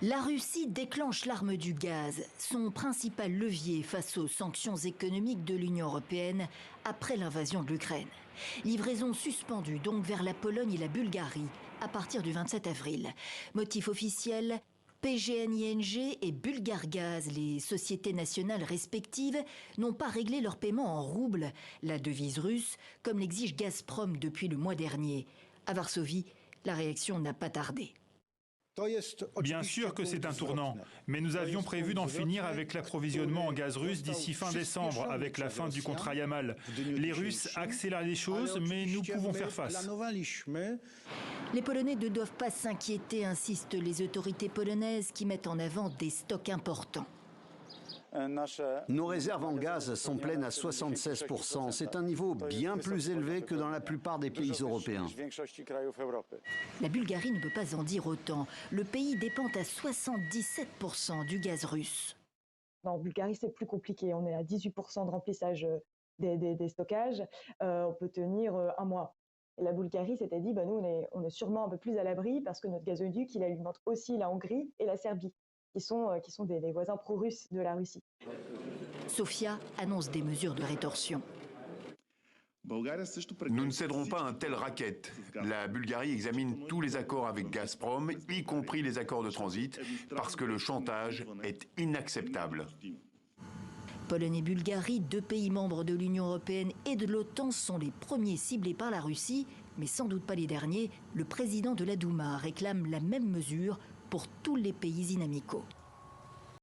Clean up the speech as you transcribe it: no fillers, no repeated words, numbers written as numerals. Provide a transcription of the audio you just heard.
La Russie déclenche l'arme du gaz, son principal levier face aux sanctions économiques de l'Union européenne après l'invasion de l'Ukraine. Livraison suspendue donc vers la Pologne et la Bulgarie à partir du 27 avril. Motif officiel, PGNiG et Bulgargaz, les sociétés nationales respectives, n'ont pas réglé leur paiement en roubles, la devise russe, comme l'exige Gazprom depuis le mois dernier. À Varsovie, la réaction n'a pas tardé. Bien sûr que c'est un tournant, mais nous avions prévu d'en finir avec l'approvisionnement en gaz russe d'ici fin décembre, avec la fin du contrat Yamal. Les Russes accélèrent les choses, mais nous pouvons faire face. Les Polonais ne doivent pas s'inquiéter, insistent les autorités polonaises qui mettent en avant des stocks importants. Nos réserves en gaz sont pleines à 76%. C'est un niveau bien plus élevé que dans la plupart des pays européens. La Bulgarie ne peut pas en dire autant. Le pays dépend à 77% du gaz russe. En Bulgarie, c'est plus compliqué. On est à 18% de remplissage des stockages. On peut tenir un mois. Et la Bulgarie s'était dit, nous, on est sûrement un peu plus à l'abri parce que notre gazoduc, il alimente aussi la Hongrie et la Serbie, qui sont des voisins pro-russes de la Russie. Sofia annonce des mesures de rétorsion. Nous ne céderons pas un tel racket. La Bulgarie examine tous les accords avec Gazprom, y compris les accords de transit, parce que le chantage est inacceptable. Pologne et Bulgarie, deux pays membres de l'Union européenne et de l'OTAN, sont les premiers ciblés par la Russie, mais sans doute pas les derniers. Le président de la Douma réclame la même mesure pour tous les pays inamicaux.